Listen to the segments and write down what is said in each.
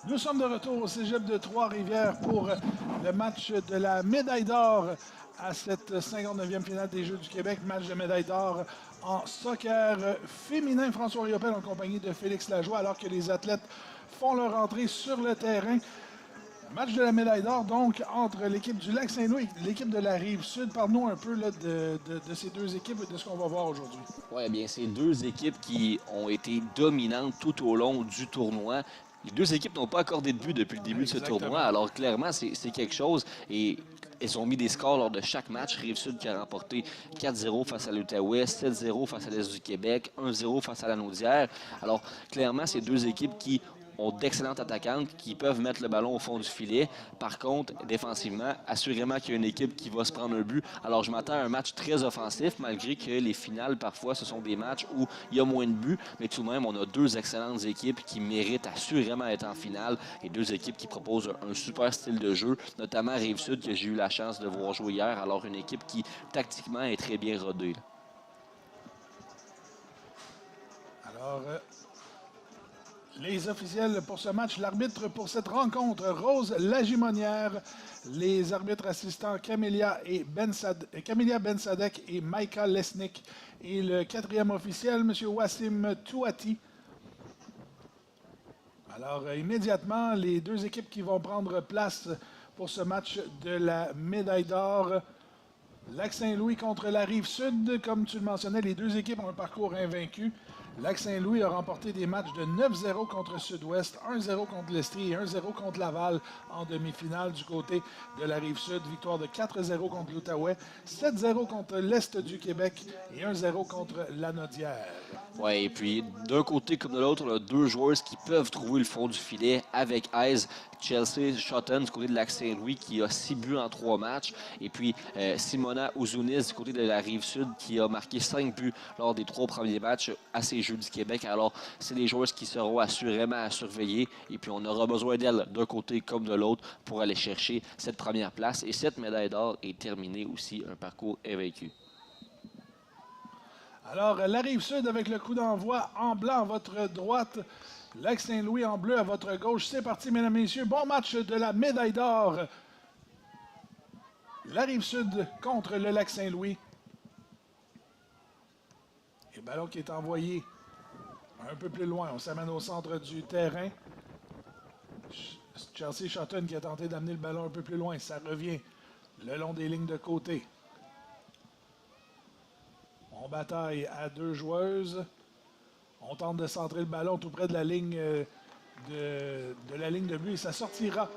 Nous sommes de retour au Cégep de Trois-Rivières pour le match de la médaille d'or à cette 59e finale des Jeux du Québec. Match de médaille d'or en soccer féminin. François Riopel en compagnie de Félix Lajoie alors que les athlètes font leur entrée sur le terrain. Match de la médaille d'or, donc, entre l'équipe du Lac-Saint-Louis et l'équipe de la Rive-Sud. Parle-nous un peu là, de ces deux équipes et de ce qu'on va voir aujourd'hui. Oui, bien, c'est deux équipes qui ont été dominantes tout au long du tournoi. Les deux équipes n'ont pas accordé de but depuis le début de ce tournoi, alors clairement, c'est quelque chose. Et ils ont mis des scores lors de chaque match. Rive-Sud qui a remporté 4-0 face à l'Outaouais, 7-0 face à l'Est du Québec, 1-0 face à la Naudière. Alors, clairement, c'est deux équipes qui ont d'excellentes attaquantes qui peuvent mettre le ballon au fond du filet. Par contre, défensivement, assurément qu'il y a une équipe qui va se prendre un but. Alors, je m'attends à un match très offensif, malgré que les finales, parfois, ce sont des matchs où il y a moins de buts. Mais tout de même, on a deux excellentes équipes qui méritent assurément d'être en finale et deux équipes qui proposent un super style de jeu, notamment Rive-Sud, que j'ai eu la chance de voir jouer hier. Alors, une équipe qui, tactiquement, est très bien rodée. Alors, les officiels pour ce match, l'arbitre pour cette rencontre, Rose Lagimonière, les arbitres assistants Camélia Ben-Sadek et Maïka Lesnick, et le quatrième officiel, M. Wassim Touati. Alors, immédiatement, les deux équipes qui vont prendre place pour ce match de la médaille d'or. Lac-Saint-Louis contre la Rive-Sud. Comme tu le mentionnais, les deux équipes ont un parcours invaincu. Lac-Saint-Louis a remporté des matchs de 9-0 contre Sud-Ouest, 1-0 contre l'Estrie et 1-0 contre Laval en demi-finale du côté de la Rive-Sud. Victoire de 4-0 contre l'Outaouais, 7-0 contre l'Est du Québec et 1-0 contre la Naudière. Oui, et puis d'un côté comme de l'autre, on a deux joueurs qui peuvent trouver le fond du filet avec Aise. Chelsea Shotton du côté de Lac-Saint-Louis qui a 6 buts en 3 matchs. Et puis Simona Ouzounis du côté de la Rive-Sud qui a marqué 5 buts lors des 3 premiers matchs à ces Jeux du Québec. Alors, c'est des joueurs qui seront assurément à surveiller. Et puis, on aura besoin d'elles d'un côté comme de l'autre pour aller chercher cette première place. Et cette médaille d'or est terminée aussi, un parcours invaincu. Alors, la Rive-Sud avec le coup d'envoi en blanc à votre droite. Lac-Saint-Louis en bleu à votre gauche. C'est parti, mesdames et messieurs. Bon match de la médaille d'or. La Rive-Sud contre le Lac-Saint-Louis. Et le ballon qui est envoyé un peu plus loin. On s'amène au centre du terrain. Chelsea Shotton qui a tenté d'amener le ballon un peu plus loin. Ça revient le long des lignes de côté. On bataille à deux joueuses. On tente de centrer le ballon tout près de la ligne de but et ça sortira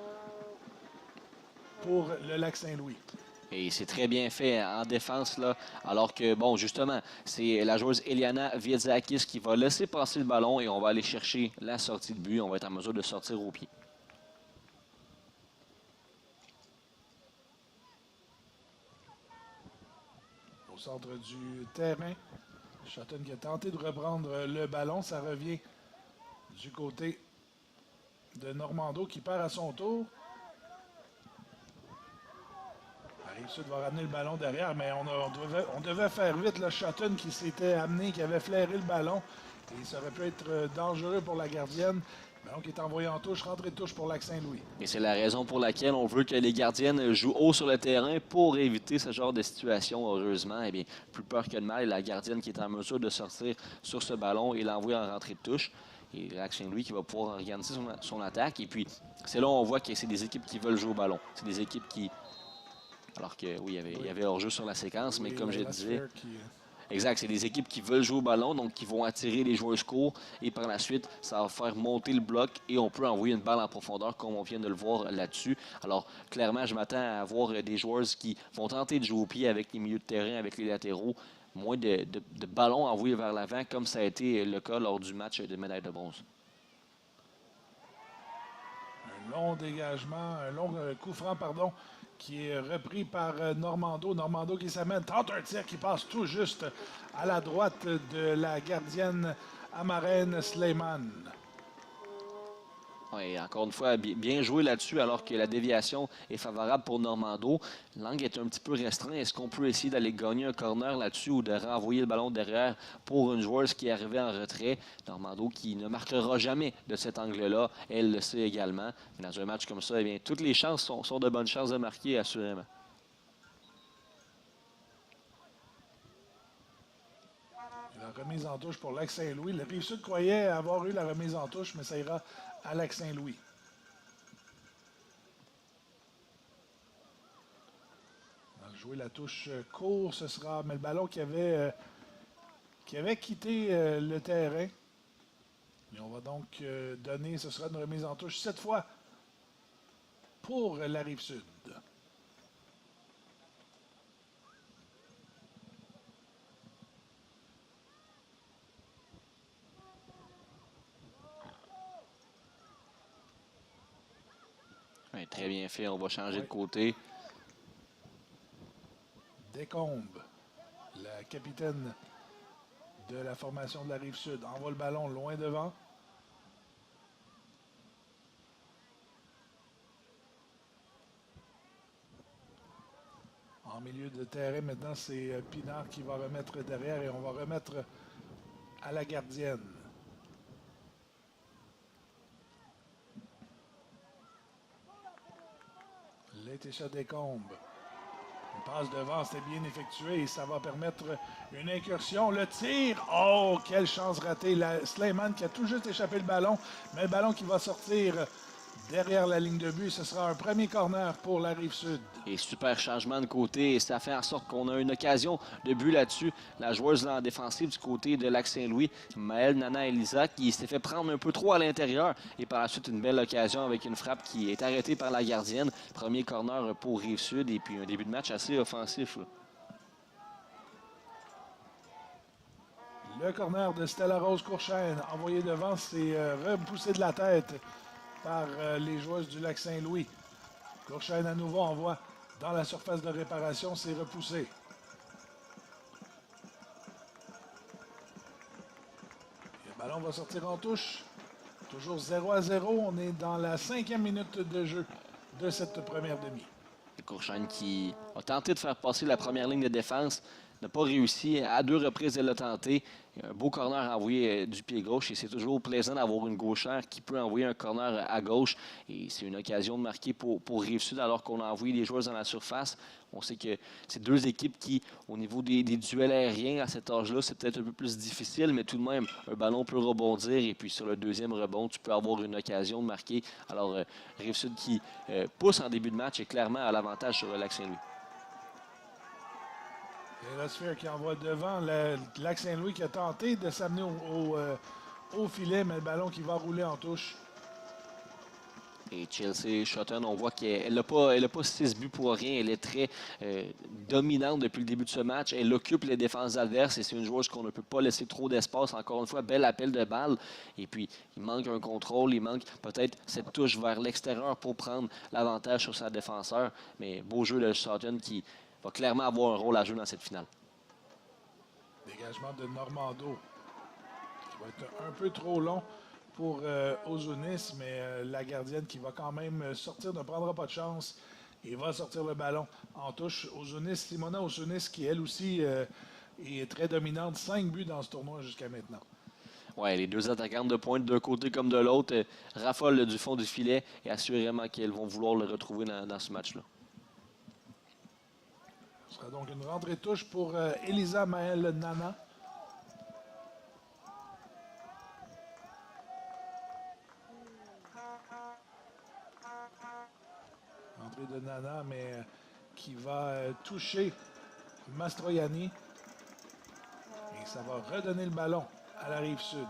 pour le Lac-Saint-Louis. Et c'est très bien fait en défense, là. Alors que, bon, justement, c'est la joueuse Eliana Viedzakis qui va laisser passer le ballon et on va aller chercher la sortie de but. On va être en mesure de sortir au pied. Au centre du terrain, Shotton qui a tenté de reprendre le ballon. Ça revient du côté de Normando qui perd à son tour. La Rive-Sud va ramener le ballon derrière, mais on devait faire vite. Le Shotton qui s'était amené, qui avait flairé le ballon. Et ça aurait pu être dangereux pour la gardienne. Le ballon qui est envoyé en touche, rentrée de touche pour Lac-Saint-Louis. Et c'est la raison pour laquelle on veut que les gardiennes jouent haut sur le terrain pour éviter ce genre de situation. Heureusement, eh bien, plus peur que de mal, la gardienne qui est en mesure de sortir sur ce ballon et l'envoyer en rentrée de touche. Et Lac-Saint-Louis qui va pouvoir organiser son attaque. Et puis, c'est là où on voit que c'est des équipes qui veulent jouer au ballon. C'est des équipes qui... Alors que, oui, il y avait hors-jeu sur la séquence, oui, mais comme je disais... Exact, c'est des équipes qui veulent jouer au ballon, donc qui vont attirer les joueurs courts et par la suite, ça va faire monter le bloc et on peut envoyer une balle en profondeur comme on vient de le voir là-dessus. Alors, clairement, je m'attends à avoir des joueurs qui vont tenter de jouer au pied avec les milieux de terrain, avec les latéraux, moins de ballons envoyés vers l'avant comme ça a été le cas lors du match de médaille de bronze. Un long dégagement, un long coup franc, pardon, qui est repris par Normando. Normando qui s'amène, tente un tir qui passe tout juste à la droite de la gardienne Amaren Sleiman. Oui, encore une fois, bien joué là-dessus alors que la déviation est favorable pour Normando. L'angle est un petit peu restreint. Est-ce qu'on peut essayer d'aller gagner un corner là-dessus ou de renvoyer le ballon derrière pour une joueuse qui est arrivée en retrait? Normando qui ne marquera jamais de cet angle-là. Elle le sait également. Mais dans un match comme ça, eh bien, toutes les chances sont de bonnes chances de marquer, assurément. La remise en touche pour Lac-Saint-Louis. Le Rive-Sud croyait avoir eu la remise en touche, mais ça ira à Lac-Saint-Louis. Jouer la touche court, ce sera. Mais le ballon qui avait quitté le terrain. Et on va donc donner, ce sera une remise en touche cette fois pour la Rive-Sud. Oui, très bien fait. On va changer de côté. Descombes, la capitaine de la formation de la Rive-Sud, envoie le ballon loin devant. En milieu de terrain, maintenant, c'est Pinard qui va remettre derrière et on va remettre à la gardienne. Laetitia Descombes. Une passe devant, c'était bien effectué et ça va permettre une incursion. Le tir, oh, quelle chance ratée. Sleiman qui a tout juste échappé le ballon, mais le ballon qui va sortir derrière la ligne de but. Ce sera un premier corner pour la Rive-Sud. Et super changement de côté. Et ça fait en sorte qu'on a une occasion de but là-dessus. La joueuse là, en défensive du côté de Lac-Saint-Louis, Maëlle Nana Elisa, qui s'est fait prendre un peu trop à l'intérieur. Et par la suite, une belle occasion avec une frappe qui est arrêtée par la gardienne. Premier corner pour Rive-Sud. Et puis un début de match assez offensif, là. Le corner de Stella Rose Courchaine, envoyé devant, c'est repoussé de la tête par les joueuses du Lac-Saint-Louis. Courchaine à nouveau envoie dans la surface de réparation, c'est repoussé. Le ballon va sortir en touche. Toujours 0-0. On est dans la 5e minute de jeu de cette première demi. Courchaine qui a tenté de faire passer la première ligne de défense. N'a pas réussi. À 2 reprises, elle l'a tenté. Un beau corner envoyé du pied gauche. Et c'est toujours plaisant d'avoir une gauchère qui peut envoyer un corner à gauche. Et c'est une occasion de marquer pour Rive-Sud alors qu'on a envoyé les joueurs dans la surface. On sait que c'est deux équipes qui, au niveau des duels aériens à cet âge-là, c'est peut-être un peu plus difficile, mais tout de même, un ballon peut rebondir. Et puis sur le deuxième rebond, tu peux avoir une occasion de marquer. Alors, Rive-Sud qui pousse en début de match est clairement à l'avantage sur le Lac-Saint-Louis. Et la sphère qui envoie devant le Lac-Saint-Louis qui a tenté de s'amener au filet, mais le ballon qui va rouler en touche. Et Chelsea Shotton, on voit qu'elle n'a pas 6 buts pour rien. Elle est très dominante depuis le début de ce match. Elle occupe les défenses adverses et c'est une joueuse qu'on ne peut pas laisser trop d'espace. Encore une fois, bel appel de balle. Et puis, il manque un contrôle. Il manque peut-être cette touche vers l'extérieur pour prendre l'avantage sur sa défenseur. Mais beau jeu de Shotton qui va clairement avoir un rôle à jouer dans cette finale. Dégagement de Normando. Qui va être un peu trop long pour Ozunis, mais la gardienne qui va quand même sortir ne prendra pas de chance et va sortir le ballon en touche. Ozunis, Simona Ozunis qui elle aussi est très dominante. 5 buts dans ce tournoi jusqu'à maintenant. Oui, les deux attaquantes de pointe d'un côté comme de l'autre raffolent du fond du filet et assurément qu'elles vont vouloir le retrouver dans ce match-là. Ce sera donc une rentrée touche pour Elisa Maëlle Nana. Entrée de Nana, mais qui va toucher Mastroianni. Et ça va redonner le ballon à la Rive-Sud.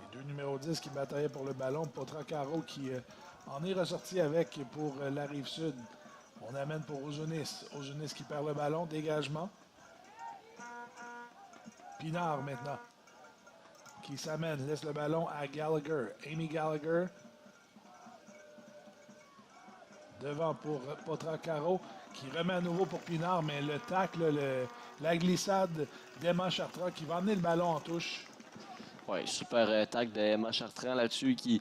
Les deux numéros 10 qui bataillaient pour le ballon. Potracaro qui en est ressorti avec pour la Rive-Sud. On amène pour Ozunis. Ozunis qui perd le ballon. Dégagement. Pinard maintenant. Qui s'amène. Laisse le ballon à Gallagher. Amy Gallagher. Devant pour Potracaro. Qui remet à nouveau pour Pinard. Mais le tacle, la glissade d'Emma Chartrand qui va emmener le ballon en touche. Ouais, super tacle de Emma Chartrand là-dessus qui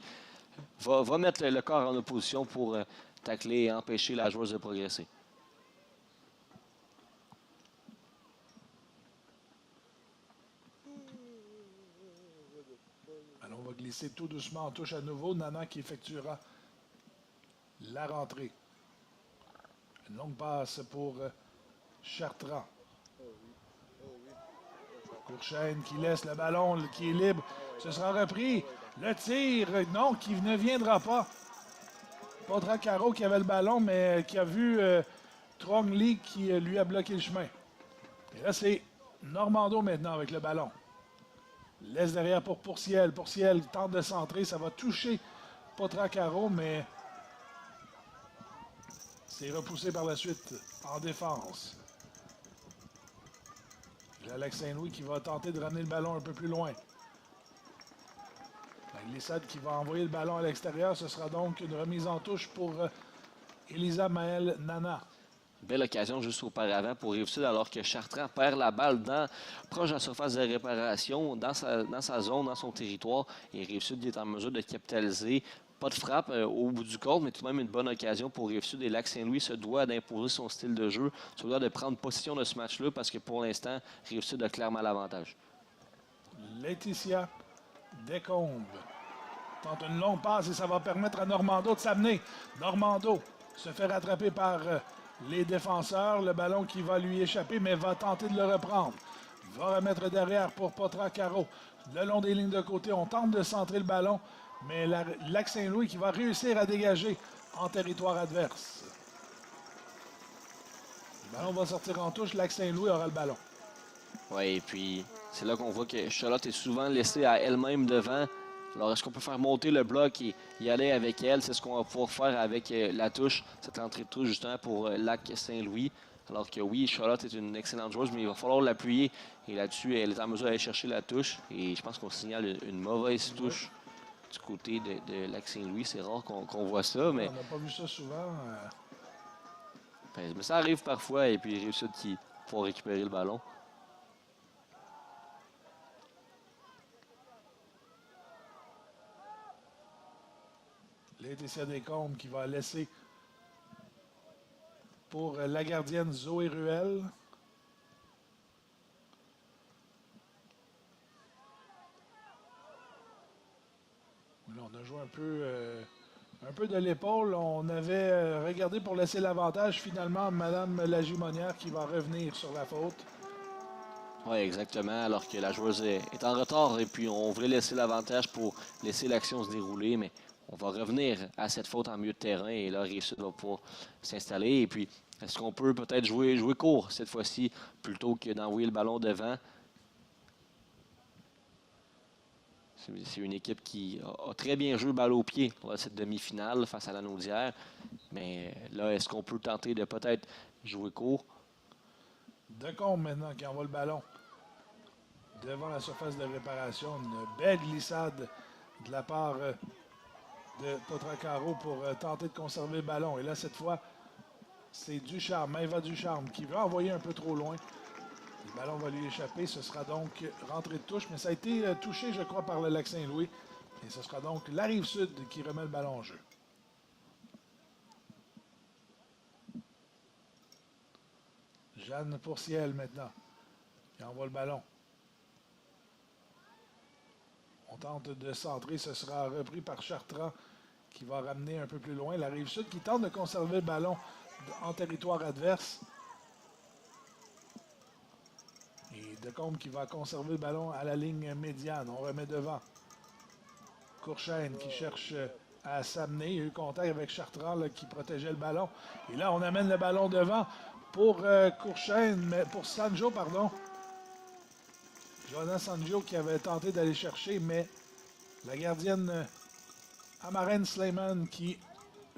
va mettre le corps en opposition pour tacler et empêcher la joueuse de progresser. Alors, on va glisser tout doucement en touche à nouveau. Nana qui effectuera la rentrée. Une longue passe pour Chartrand. Courchaine qui laisse le ballon qui est libre. Ce sera repris. Le tir, non, qui ne viendra pas. Potracaro qui avait le ballon, mais qui a vu Trong Lee qui lui a bloqué le chemin. Et là, c'est Normando maintenant avec le ballon. Laisse derrière pour Pourciel. Pourciel tente de centrer. Ça va toucher Potracaro, mais c'est repoussé par la suite en défense. Alex Saint-Louis qui va tenter de ramener le ballon un peu plus loin. La glissade qui va envoyer le ballon à l'extérieur. Ce sera donc une remise en touche pour Elisa Maëlle Nana. Belle occasion juste auparavant pour Rive-Sud alors que Chartrand perd la balle proche de la surface de réparation, dans sa zone, dans son territoire. Et Rive-Sud est en mesure de capitaliser. Pas de frappe au bout du compte, mais tout de même une bonne occasion pour Rive-Sud. Et Lac-Saint-Louis se doit d'imposer son style de jeu, se doit de prendre position de ce match-là parce que pour l'instant, Rive-Sud a clairement l'avantage. Laetitia Descombes tente une longue passe et ça va permettre à Normando de s'amener. Normando se fait rattraper par les défenseurs. Le ballon qui va lui échapper, mais va tenter de le reprendre. Va remettre derrière pour Potracaro. Le long des lignes de côté, on tente de centrer le ballon. Mais Lac-Saint-Louis qui va réussir à dégager en territoire adverse. Le ballon va sortir en touche. Lac-Saint-Louis aura le ballon. Oui, et puis c'est là qu'on voit que Charlotte est souvent laissée à elle-même devant. Alors, est-ce qu'on peut faire monter le bloc et y aller avec elle? C'est ce qu'on va pouvoir faire avec la touche, cette entrée de touche justement pour Lac-Saint-Louis. Alors que oui, Charlotte est une excellente joueuse, mais il va falloir l'appuyer. Et là-dessus, elle est en mesure d'aller chercher la touche. Et je pense qu'on signale une mauvaise touche du côté de Lac-Saint-Louis. C'est rare qu'on voit ça, mais... On n'a pas vu ça souvent. Mais ça arrive parfois, et puis Rive-Sud qui faut récupérer le ballon. Laetitia Descombes qui va laisser pour la gardienne Zoé Ruel. Là, on a joué un peu de l'épaule. On avait regardé pour laisser l'avantage. Finalement, Mme Lagimonière qui va revenir sur la faute. Oui, exactement. Alors que la joueuse est en retard et puis on voulait laisser l'avantage pour laisser l'action se dérouler, mais on va revenir à cette faute en milieu de terrain et là, Rive-Sud va pouvoir s'installer. Et puis, est-ce qu'on peut peut-être jouer court cette fois-ci plutôt que d'envoyer le ballon devant? C'est une équipe qui a très bien joué balle au pied pour cette demi-finale face à la Naudière. Mais là, est-ce qu'on peut tenter de peut-être jouer court? Descombes maintenant qui envoie le ballon devant la surface de réparation. Une belle glissade de la part de Potracaro pour tenter de conserver le ballon. Et là, cette fois, c'est Ducharme, Maëva Ducharme, qui veut envoyer un peu trop loin. Le ballon va lui échapper. Ce sera donc rentrée de touche, mais ça a été touché, je crois, par le Lac-Saint-Louis. Et ce sera donc la Rive-Sud qui remet le ballon en jeu. Jeanne Pourciel maintenant, qui envoie le ballon. On tente de centrer, ce sera repris par Chartrand qui va ramener un peu plus loin. La Rive-Sud qui tente de conserver le ballon en territoire adverse. Et Descombes qui va conserver le ballon à la ligne médiane. On remet devant. Courchaine qui cherche à s'amener. Il y a eu contact avec Chartrand là, qui protégeait le ballon. Et là, on amène le ballon devant pour Courchaine, mais pour Sanjo, pardon. Johanna Sanjo qui avait tenté d'aller chercher, mais la gardienne Amaren Sleiman qui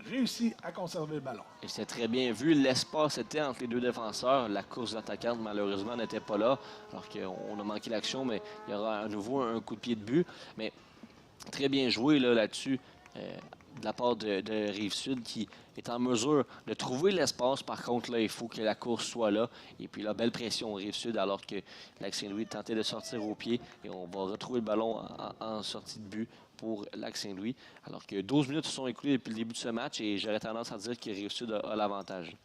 réussit à conserver le ballon. Et c'est très bien vu. L'espace était entre les deux défenseurs. La course d'attaquante, malheureusement, n'était pas là. Alors qu'on a manqué l'action, mais il y aura à nouveau un coup de pied de but. Mais très bien joué là-dessus. de la part de Rive-Sud qui est en mesure de trouver l'espace. Par contre, là, il faut que la course soit là. Et puis là, belle pression Rive-Sud alors que Lac-Saint-Louis tentait de sortir au pied. Et on va retrouver le ballon en sortie de but pour Lac-Saint-Louis. Alors que 12 minutes se sont écoulées depuis le début de ce match et j'aurais tendance à dire que Rive-Sud a l'avantage.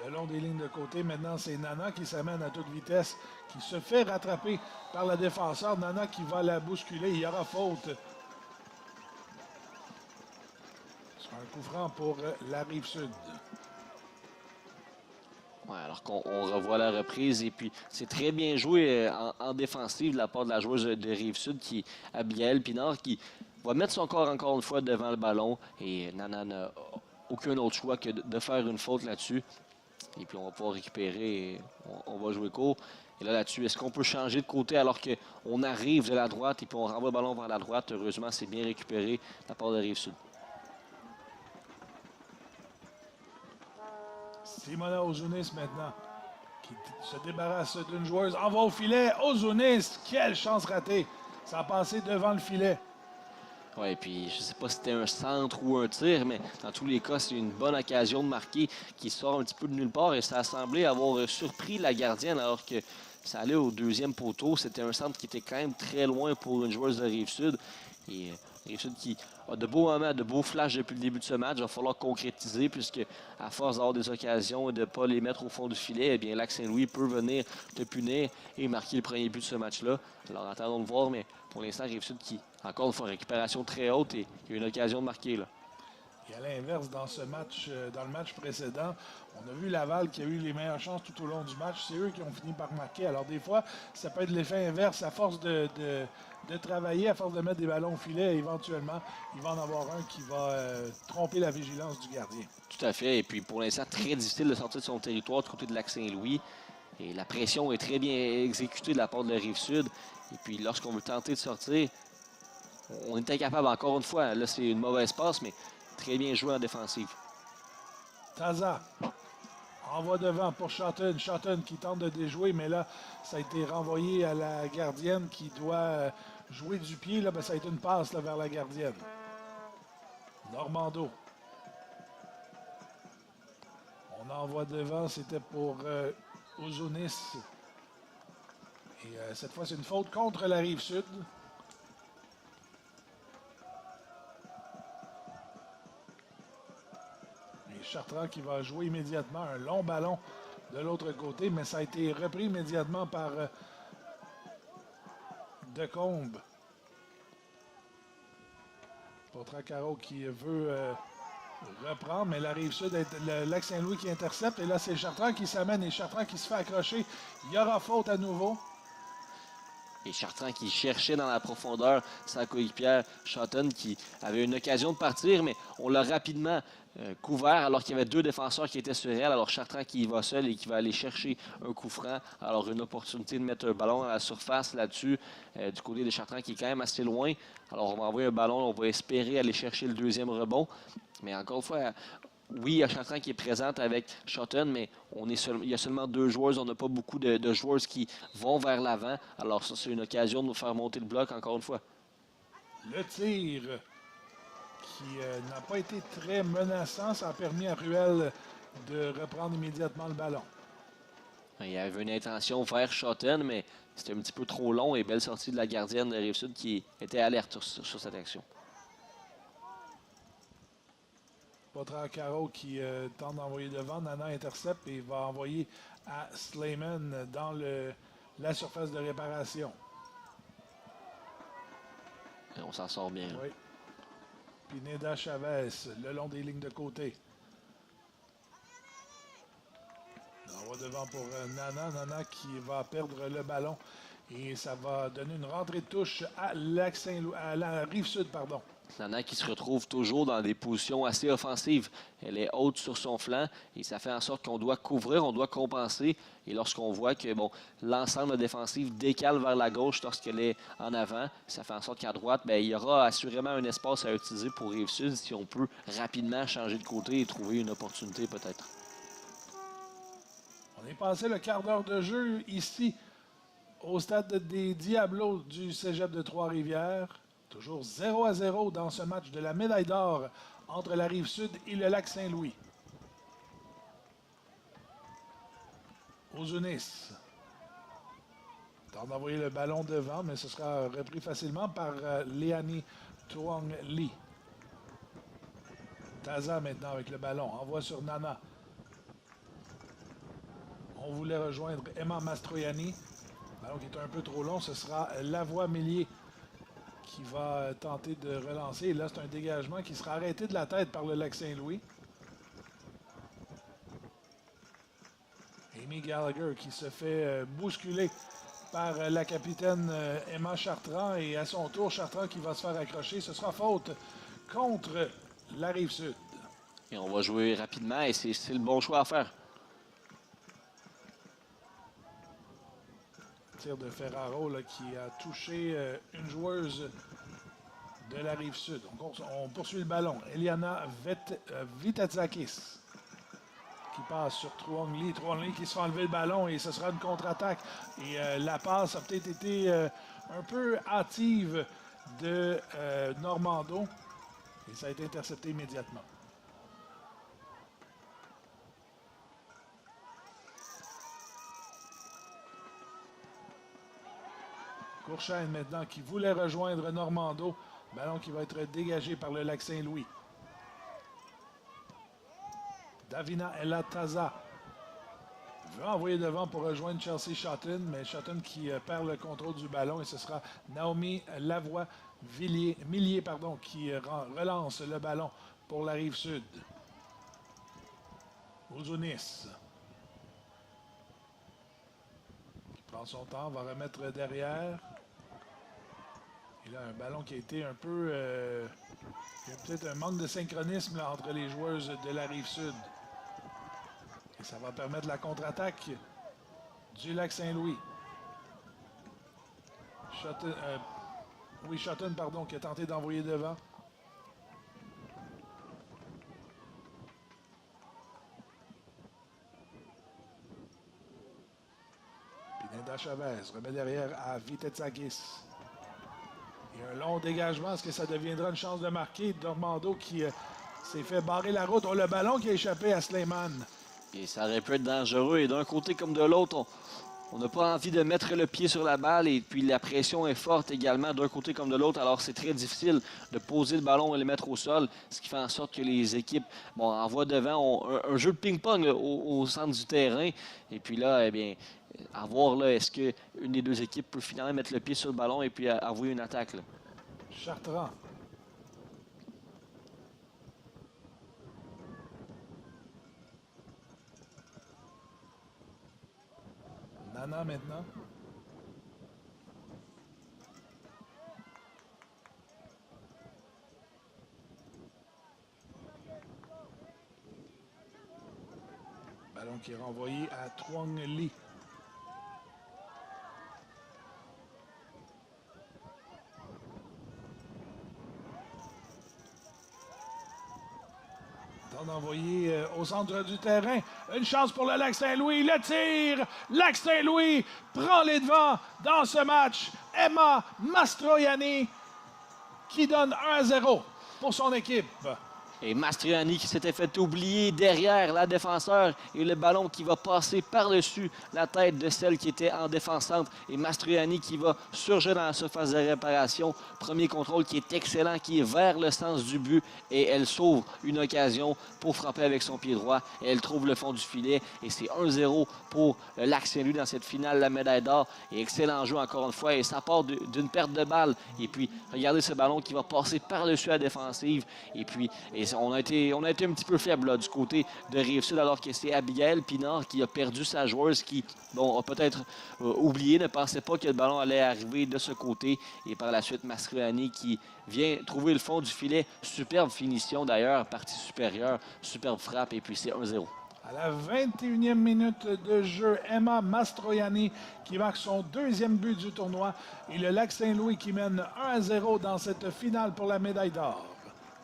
Le long des lignes de côté, maintenant, c'est Nana qui s'amène à toute vitesse, qui se fait rattraper par le défenseur. Nana qui va la bousculer. Il y aura faute. C'est un coup franc pour la Rive-Sud. Ouais, alors qu'on revoit la reprise et puis c'est très bien joué en défensive de la part de la joueuse de Rive-Sud qui Abigail Pinard qui va mettre son corps encore une fois devant le ballon et Nana n'a aucun autre choix que de faire une faute là-dessus. Et puis on va pouvoir récupérer et on va jouer court. Et là-dessus, est-ce qu'on peut changer de côté alors qu'on arrive de la droite et puis on renvoie le ballon vers la droite? Heureusement, c'est bien récupéré de la part de Rive-Sud. Simona Ozunis maintenant, qui se débarrasse d'une joueuse, envoie au filet. Ozunis, quelle chance ratée. Ça a passé devant le filet. Oui, puis je ne sais pas si c'était un centre ou un tir, mais dans tous les cas, c'est une bonne occasion de marquer qui sort un petit peu de nulle part et ça a semblé avoir surpris la gardienne alors que ça allait au deuxième poteau. C'était un centre qui était quand même très loin pour une joueuse de Rive-Sud. Et Rive-Sud qui a de beaux moments, de beaux flashs depuis le début de ce match. Il va falloir concrétiser puisque à force d'avoir des occasions et de ne pas les mettre au fond du filet, eh bien Lac-Saint-Louis peut venir te punir et marquer le premier but de ce match-là. Alors attendons de voir, mais pour l'instant, Rive-Sud qui, encore une fois, récupération très haute et il y a une occasion de marquer là. Et à l'inverse, dans ce match, dans le match précédent, on a vu Laval qui a eu les meilleures chances tout au long du match. C'est eux qui ont fini par marquer. Alors des fois, ça peut être l'effet inverse. À force de travailler, à force de mettre des ballons au filet, éventuellement, il va en avoir un qui va tromper la vigilance du gardien. Tout à fait. Et puis pour l'instant, très difficile de sortir de son territoire du côté de Lac-Saint-Louis. Et la pression est très bien exécutée de la part de la Rive-Sud. Et puis lorsqu'on veut tenter de sortir, on est incapable encore une fois. Là, c'est une mauvaise passe, mais très bien joué en défensive. Taza envoie devant pour Shotton. Shotton qui tente de déjouer, mais là, ça a été renvoyé à la gardienne qui doit jouer du pied. Là, ben, ça a été une passe là, vers la gardienne. Normando. On envoie devant, c'était pour Ozunis. Et cette fois, c'est une faute contre la Rive-Sud. Chartrand qui va jouer immédiatement un long ballon de l'autre côté, mais ça a été repris immédiatement par Decombe. Potracaro qui veut reprendre, mais la Rive-Sud, le Lac-Saint-Louis qui intercepte. Et là, c'est Chartrand qui s'amène et Chartrand qui se fait accrocher. Il y aura faute à nouveau. Et Chartrand qui cherchait dans la profondeur sa coéquipière Shotton qui avait une occasion de partir, mais on l'a rapidement couvert alors qu'il y avait deux défenseurs qui étaient sur elle. Alors Chartrand qui va seul et qui va aller chercher un coup franc. Alors une opportunité de mettre un ballon à la surface là-dessus du côté de Chartrand qui est quand même assez loin. Alors on va envoyer un ballon, on va espérer aller chercher le deuxième rebond. Mais encore une fois, oui, il y a Chartrand qui est présente avec Shotton, mais il y a seulement deux joueuses. On n'a pas beaucoup de joueuses qui vont vers l'avant. Alors ça, c'est une occasion de nous faire monter le bloc encore une fois. Le tir qui n'a pas été très menaçant. Ça a permis à Ruel de reprendre immédiatement le ballon. Il y avait une intention vers Shotton, mais c'était un petit peu trop long et belle sortie de la gardienne de Rive-Sud qui était alerte sur cette action. Potracaro qui tente d'envoyer devant. Nana intercepte et va envoyer à Slayman dans la surface de réparation. Et on s'en sort bien. Oui. Pineda Chavez, le long des lignes de côté. On va devant pour Nana. Nana qui va perdre le ballon. Et ça va donner une rentrée de touche à à la Rive-Sud, pardon. Nana qui se retrouve toujours dans des positions assez offensives. Elle est haute sur son flanc et ça fait en sorte qu'on doit couvrir, on doit compenser. Et lorsqu'on voit que l'ensemble défensif décale vers la gauche lorsqu'elle est en avant, ça fait en sorte qu'à droite, il y aura assurément un espace à utiliser pour Rive-Sud si on peut rapidement changer de côté et trouver une opportunité peut-être. On est passé le quart d'heure de jeu ici au stade des Diablos du Cégep de Trois-Rivières. Toujours 0-0 dans ce match de la médaille d'or entre la Rive-Sud et le Lac-Saint-Louis. Ozunis tente d'envoyer le ballon devant, mais ce sera repris facilement par Leani Tuong Lee. Taza maintenant avec le ballon. Envoie sur Nana. On voulait rejoindre Emma Mastroianni. Ballon qui est un peu trop long. Ce sera Lavoie Millier qui va tenter de relancer. Et là, c'est un dégagement qui sera arrêté de la tête par le Lac-Saint-Louis. Amy Gallagher qui se fait bousculer par la capitaine Emma Chartrand. Et à son tour, Chartrand qui va se faire accrocher. Ce sera faute contre la Rive-Sud. Et on va jouer rapidement et c'est le bon choix à faire. Tir de Ferraro là, qui a touché une joueuse de la Rive-Sud. On poursuit le ballon. Eliana Vitadzakis qui passe sur Truong Lee. Truong Lee qui se fait enlever le ballon et ce sera une contre-attaque. Et la passe a peut-être été un peu hâtive de Normando. Et ça a été intercepté immédiatement. Courchaine maintenant qui voulait rejoindre Normando. Ballon qui va être dégagé par le Lac-Saint-Louis. Davina Elataza veut envoyer devant pour rejoindre Chelsea Shotton, mais Shotton qui perd le contrôle du ballon et ce sera Naomi Lavoie Millier qui relance le ballon pour la Rive-Sud. Ozunis qui prend son temps, va remettre derrière. Il a un ballon qui a été un peu... il y a peut-être un manque de synchronisme là, entre les joueuses de la Rive-Sud. Et ça va permettre la contre-attaque du Lac-Saint-Louis. Shotton, qui a tenté d'envoyer devant. Pineda Chavez remet derrière à Vitetsakis. Il y a un long dégagement. Est-ce que ça deviendra une chance de marquer? Normando qui s'est fait barrer la route. Oh, le ballon qui a échappé à Sleiman. Et ça aurait pu être dangereux. Et d'un côté comme de l'autre, on n'a pas envie de mettre le pied sur la balle. Et puis la pression est forte également d'un côté comme de l'autre. Alors c'est très difficile de poser le ballon et le mettre au sol. Ce qui fait en sorte que les équipes envoient devant un jeu de ping-pong au centre du terrain. Et puis là, eh bien, à voir là, est-ce qu'une des deux équipes peut finalement mettre le pied sur le ballon et puis avouer une attaque. Là. Chartrand. Nana maintenant. Ballon qui est renvoyé à Truong Lee. Envoyé au centre du terrain. Une chance pour le Lac-Saint-Louis. Le tir. Lac-Saint-Louis prend les devants dans ce match. Emma Mastroianni qui donne 1-0 pour son équipe. Et Mastroianni qui s'était fait oublier derrière la défenseur et le ballon qui va passer par-dessus la tête de celle qui était en défense centre. Et Mastroianni qui va surgir dans la surface de réparation. Premier contrôle qui est excellent, qui est vers le sens du but. Et elle sauve une occasion pour frapper avec son pied droit. Et elle trouve le fond du filet. Et c'est 1-0 pour le Lac-Saint-Louis dans cette finale, la médaille d'or. Et excellent jeu encore une fois. Et ça part d'une perte de balle. Et puis, regardez ce ballon qui va passer par-dessus la défensive. Et puis, on a été un petit peu faible là, du côté de Rive-Sud, alors que c'est Abigail Pinard qui a perdu sa joueuse, qui a peut-être oublié, ne pensait pas que le ballon allait arriver de ce côté. Et par la suite, Mastroianni qui vient trouver le fond du filet. Superbe finition d'ailleurs, partie supérieure, superbe frappe, et puis c'est 1-0. À la 21e minute de jeu, Emma Mastroianni qui marque son deuxième but du tournoi. Et le Lac-Saint-Louis qui mène 1-0 dans cette finale pour la médaille d'or.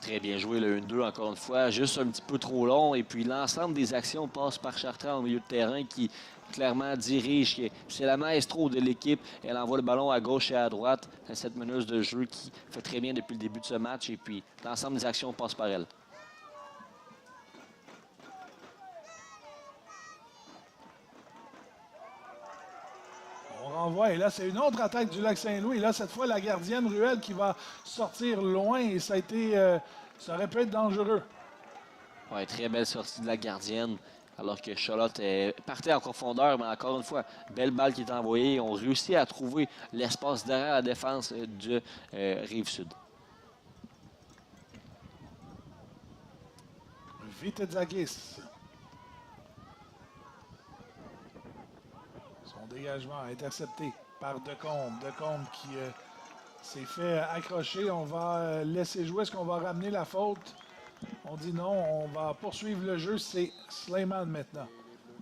Très bien joué le 1-2 encore une fois, juste un petit peu trop long. Et puis l'ensemble des actions passe par Chartrand au milieu de terrain qui clairement dirige. C'est la maestro de l'équipe. Elle envoie le ballon à gauche et à droite. Cette meneuse de jeu qui fait très bien depuis le début de ce match. Et puis l'ensemble des actions passe par elle. On renvoie. Et là, c'est une autre attaque du Lac-Saint-Louis. Et là, cette fois, la gardienne Ruel qui va sortir loin. Et ça a été, ça aurait pu être dangereux. Ouais, très belle sortie de la gardienne. Alors que Charlotte partait en profondeur, mais encore une fois, belle balle qui est envoyée. On réussit à trouver l'espace derrière la défense de Rive-Sud. Vitezakis. Son dégagement intercepté par Decombe. Decombe qui s'est fait accrocher. On va laisser jouer. Est-ce qu'on va ramener la faute? On dit non. On va poursuivre le jeu. C'est Sleiman maintenant.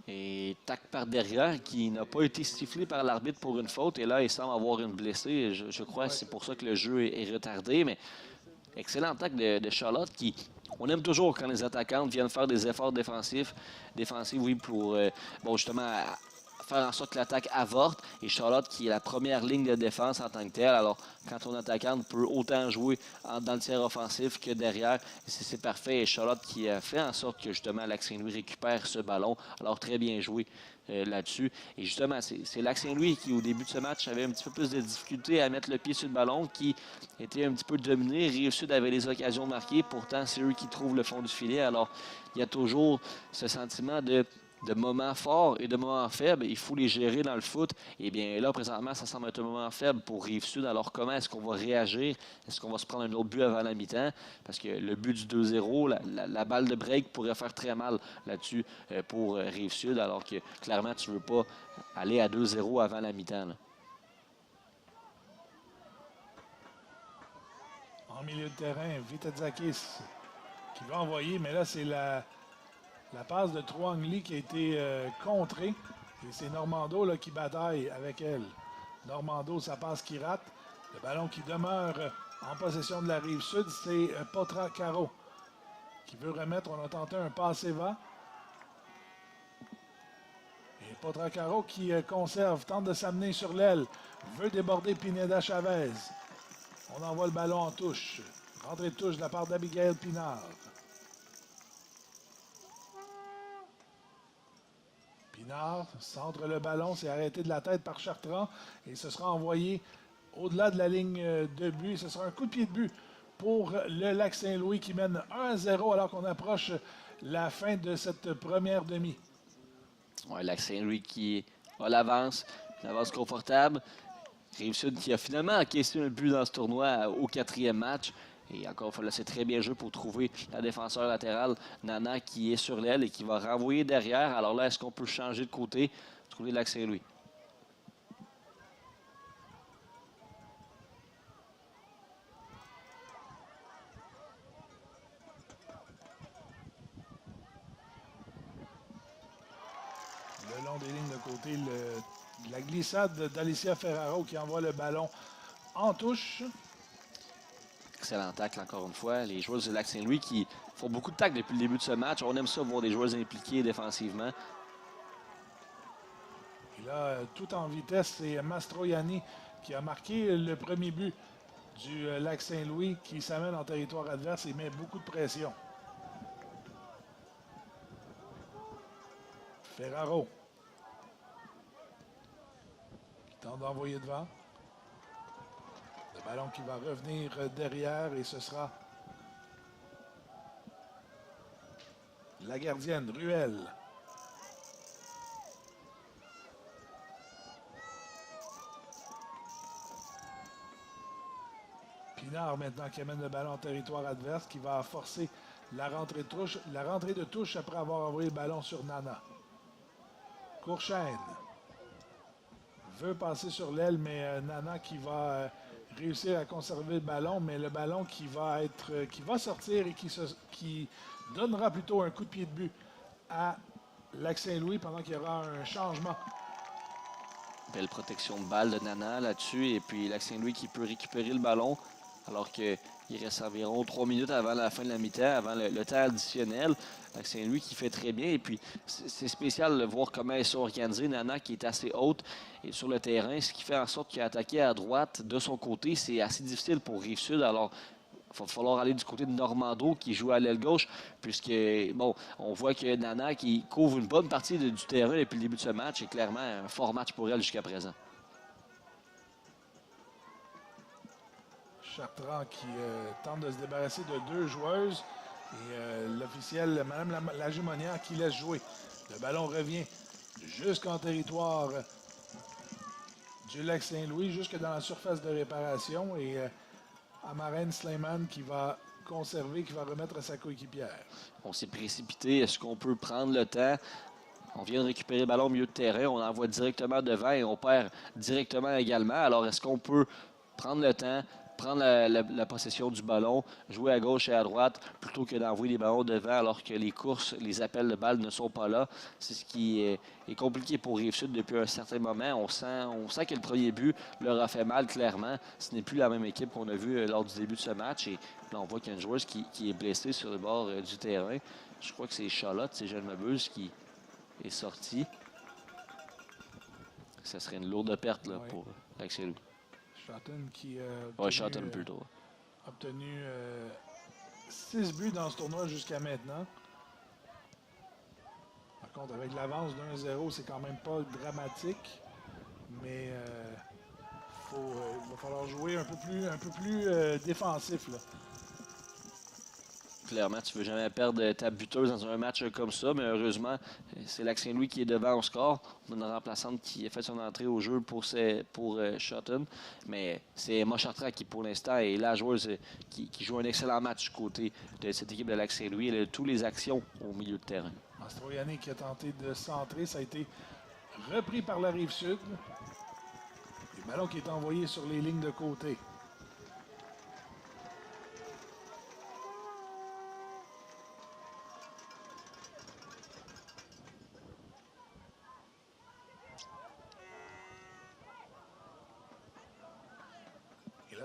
Et tac par derrière qui n'a pas été sifflé par l'arbitre pour une faute. Et là, il semble avoir une blessée. Je crois que c'est pour ça que le jeu est retardé. Mais excellent attaque de Charlotte qui... On aime toujours quand les attaquantes viennent faire des efforts défensifs. Défensifs, oui, pour justement faire en sorte que l'attaque avorte. Et Charlotte qui est la première ligne de défense en tant que telle. Alors, quand ton attaquante peut autant jouer dans le tiers offensif que derrière, c'est parfait. Et Charlotte qui a fait en sorte que justement Lac-Saint-Louis récupère ce ballon. Alors, très bien joué là-dessus. Et justement, c'est Lac-Saint-Louis qui, au début de ce match, avait un petit peu plus de difficulté à mettre le pied sur le ballon, qui était un petit peu dominé. Rive-Sud avait les occasions marquées. Pourtant, c'est eux qui trouvent le fond du filet. Alors, il y a toujours ce sentiment de moments forts et de moments faibles. Il faut les gérer dans le foot. Et bien là, présentement, ça semble être un moment faible pour Rive-Sud. Alors, comment est-ce qu'on va réagir? Est-ce qu'on va se prendre un autre but avant la mi-temps? Parce que le but du 2-0, la balle de break pourrait faire très mal là-dessus pour Rive-Sud. Alors que, clairement, tu ne veux pas aller à 2-0 avant la mi-temps. En milieu de terrain, Vitezakis qui va envoyer. Mais là, c'est la passe de Truong Lee qui a été contrée. Et c'est Normando là, qui bataille avec elle. Normando, sa passe qui rate. Le ballon qui demeure en possession de la Rive-Sud, c'est Potracaro qui veut remettre. On a tenté un passé va. Et Potracaro qui conserve, tente de s'amener sur l'aile. Veut déborder Pineda Chavez. On envoie le ballon en touche. Rentrée de touche de la part d'Abigail Pinard. Pinard centre le ballon, c'est arrêté de la tête par Chartrand et ce sera envoyé au-delà de la ligne de but. Ce sera un coup de pied de but pour le Lac-Saint-Louis qui mène 1-0 alors qu'on approche la fin de cette première demi. Ouais, Lac-Saint-Louis qui a l'avance, une avance confortable. Rive-Sud qui a finalement encaissé un but dans ce tournoi au 4e match. Et encore une fois, là, c'est très bien joué pour trouver la défenseur latérale, Nana, qui est sur l'aile et qui va renvoyer derrière. Alors là, est-ce qu'on peut changer de côté, trouver Lac-Saint-Louis? Le long des lignes de côté, la glissade d'Alicia Ferraro qui envoie le ballon en touche. Excellent tacle encore une fois. Les joueurs du Lac-Saint-Louis qui font beaucoup de tacles depuis le début de ce match. On aime ça voir des joueurs impliqués défensivement. Et là, tout en vitesse, c'est Mastroianni qui a marqué le premier but du Lac-Saint-Louis qui s'amène en territoire adverse et met beaucoup de pression. Ferraro qui tente d'envoyer devant. Le ballon qui va revenir derrière et ce sera la gardienne, Ruel. Pinard maintenant qui amène le ballon en territoire adverse qui va forcer la rentrée de touche après avoir envoyé le ballon sur Nana. Courchaine veut passer sur l'aile, mais Nana qui va réussir à conserver le ballon, mais le ballon qui va sortir et qui donnera plutôt un coup de pied de but à Lac-Saint-Louis pendant qu'il y aura un changement. Belle protection de balle de Nana là-dessus. Et puis Lac-Saint-Louis qui peut récupérer le ballon alors qu'il Il reste environ 3 minutes avant la fin de la mi-temps, avant le temps additionnel. Saint-Louis qui fait très bien. Et puis, c'est spécial de voir comment ils sont organisés. Nana qui est assez haute et sur le terrain, ce qui fait en sorte qu'il a attaqué à droite de son côté. C'est assez difficile pour Rive-Sud. Alors, il va falloir aller du côté de Normando qui joue à l'aile gauche, puisque, bon, on voit que Nana qui couvre une bonne partie du terrain depuis le début de ce match est clairement un fort match pour elle jusqu'à présent. Chartrand qui tente de se débarrasser de 2 joueuses. Et l'officiel, Mme Lagimonière, qui laisse jouer. Le ballon revient jusqu'en territoire du Lac-Saint-Louis, jusque dans la surface de réparation. Et Amarène Sleiman qui va conserver, qui va remettre à sa coéquipière. On s'est précipité. Est-ce qu'on peut prendre le temps? On vient de récupérer le ballon au milieu de terrain. On envoie directement devant et on perd directement également. Alors, est-ce qu'on peut prendre le temps, prendre la possession du ballon, jouer à gauche et à droite, plutôt que d'envoyer les ballons devant alors que les courses, les appels de balles ne sont pas là? C'est ce qui est compliqué pour Rive-Sud depuis un certain moment. On sent que le premier but leur a fait mal, clairement. Ce n'est plus la même équipe qu'on a vue lors du début de ce match. Et là, on voit qu'il y a une joueuse qui est blessée sur le bord du terrain. Je crois que c'est Charlotte, si je ne m'abuse, qui est sortie. Ça serait une lourde perte là, pour Lac-Saint-Louis. Shotton qui Shotton plutôt. a obtenu 6 buts dans ce tournoi jusqu'à maintenant. Par contre, avec l'avance d'1-0, c'est quand même pas dramatique. Mais il va falloir jouer un peu plus défensif, là. Clairement, tu ne veux jamais perdre ta buteuse dans un match comme ça, mais heureusement, c'est Lac-Saint-Louis qui est devant au score. On a une remplaçante qui a fait son entrée au jeu pour Shotton. Mais c'est Emma Chartrand qui, pour l'instant, est la joueuse qui joue un excellent match du côté de cette équipe de Lac-Saint-Louis. Elle a toutes les actions au milieu de terrain. Mastroianni qui a tenté de centrer, ça a été repris par la Rive-Sud. Le ballon qui est envoyé sur les lignes de côté.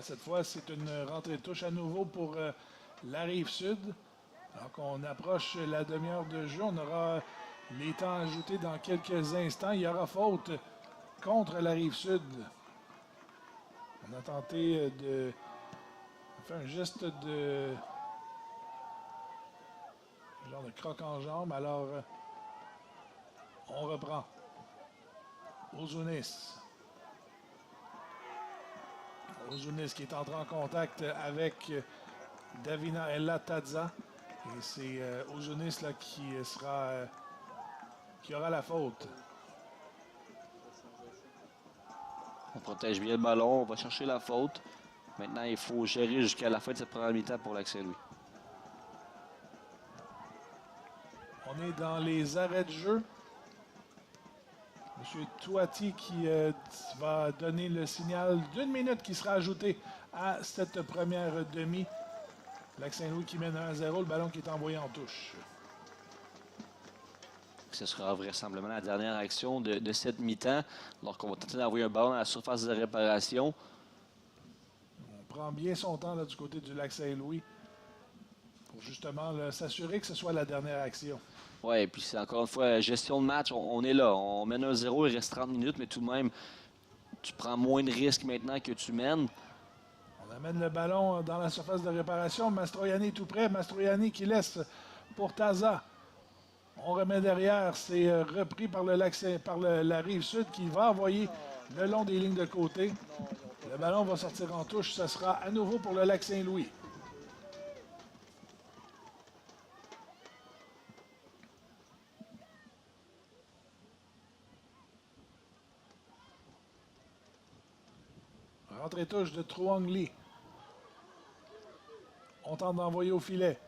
Cette fois, c'est une rentrée de touche à nouveau pour la Rive-Sud. Alors qu'on approche la demi-heure de jeu, on aura les temps ajoutés dans quelques instants. Il y aura faute contre la Rive-Sud. On a tenté de faire un geste de genre de croc en jambe. Alors, on reprend. Ozunis. Ozunis qui est entré en contact avec Davina Ella Tadza. Et c'est Ozunis là, qui aura la faute. On protège bien le ballon, on va chercher la faute. Maintenant, il faut gérer jusqu'à la fin de cette première mi-temps pour Lac-Saint-Louis. On est dans les arrêts de jeu. M. Touati qui va donner le signal d'1 minute qui sera ajouté à cette première demi. Lac-Saint-Louis qui mène 1-0, le ballon qui est envoyé en touche. Ce sera vraisemblablement la dernière action de cette mi-temps, alors qu'on va tenter d'envoyer un ballon à la surface de réparation. On prend bien son temps là, du côté du Lac-Saint-Louis pour justement s'assurer que ce soit la dernière action. Oui, et puis c'est encore une fois, gestion de match, on est là. On mène 1-0, il reste 30 minutes, mais tout de même, tu prends moins de risques maintenant que tu mènes. On amène le ballon dans la surface de réparation. Mastroianni tout près. Mastroianni qui laisse pour Taza. On remet derrière. C'est repris par la Rive-Sud qui va envoyer le long des lignes de côté. Le ballon va sortir en touche. Ce sera à nouveau pour le Lac-Saint-Louis. Rentrée touche de Truong Lee. On tente d'envoyer au filet.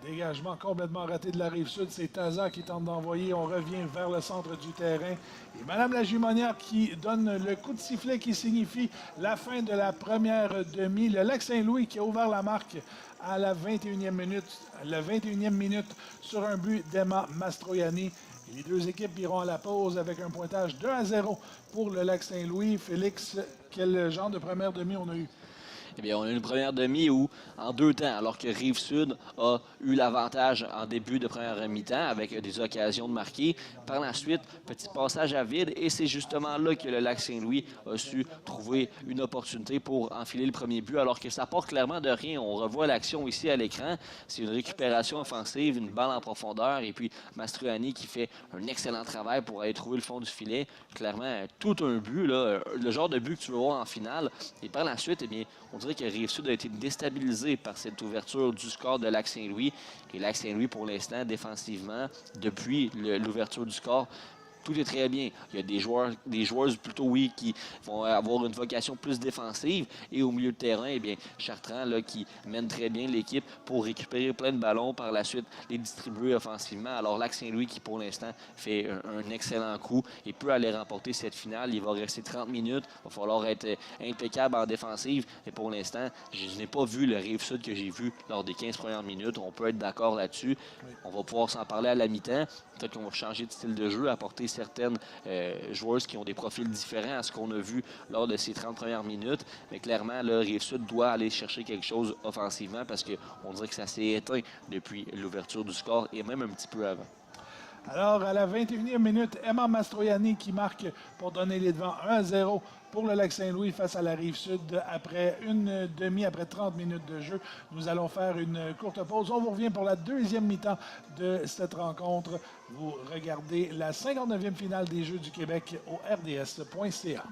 Dégagement complètement raté de la Rive-Sud. C'est Taza qui tente d'envoyer. On revient vers le centre du terrain. Et Mme Lagimonière qui donne le coup de sifflet qui signifie la fin de la première demi. Le Lac-Saint-Louis qui a ouvert la marque à la 21e minute sur un but d'Emma Mastroianni. Et les deux équipes iront à la pause avec un pointage de 2-0 pour le Lac-Saint-Louis. Félix, quel genre de première demi on a eu? Eh bien, on a une première demi où, en 2 temps, alors que Rive-Sud a eu l'avantage en début de première mi-temps avec des occasions de marquer. Par la suite, petit passage à vide et c'est justement là que le Lac-Saint-Louis a su trouver une opportunité pour enfiler le premier but alors que ça part clairement de rien. On revoit l'action ici à l'écran. C'est une récupération offensive, une balle en profondeur et puis Mastroianni qui fait un excellent travail pour aller trouver le fond du filet. Clairement, tout un but, là, le genre de but que tu veux voir en finale. Et par la suite, eh bien, on dirait que Rive-Sud a été déstabilisé par cette ouverture du score de Lac-Saint-Louis. Et Lac-Saint-Louis, pour l'instant, défensivement, depuis l'ouverture du score, tout est très bien. Il y a des joueurs plutôt, oui, qui vont avoir une vocation plus défensive. Et au milieu de terrain, eh bien, Chartrand, là, qui mène très bien l'équipe pour récupérer plein de ballons, par la suite les distribuer offensivement. Alors, Lac-Saint-Louis, qui pour l'instant fait un excellent coup et peut aller remporter cette finale. Il va rester 30 minutes. Il va falloir être impeccable en défensive. Et pour l'instant, je n'ai pas vu le Rive-Sud que j'ai vu lors des 15 premières minutes. On peut être d'accord là-dessus. Oui. On va pouvoir s'en parler à la mi-temps. Peut-être qu'on va changer de style de jeu, apporter certaines joueuses qui ont des profils différents à ce qu'on a vu lors de ces 30 premières minutes. Mais clairement, le Rive-Sud doit aller chercher quelque chose offensivement parce qu'on dirait que ça s'est éteint depuis l'ouverture du score et même un petit peu avant. Alors, à la 21e minute, Emma Mastroianni qui marque pour donner les devants 1-0 pour le Lac-Saint-Louis face à la Rive-Sud après une demi, après 30 minutes de jeu. Nous allons faire une courte pause. On vous revient pour la deuxième mi-temps de cette rencontre. Vous regardez la 59e finale des Jeux du Québec au rds.ca.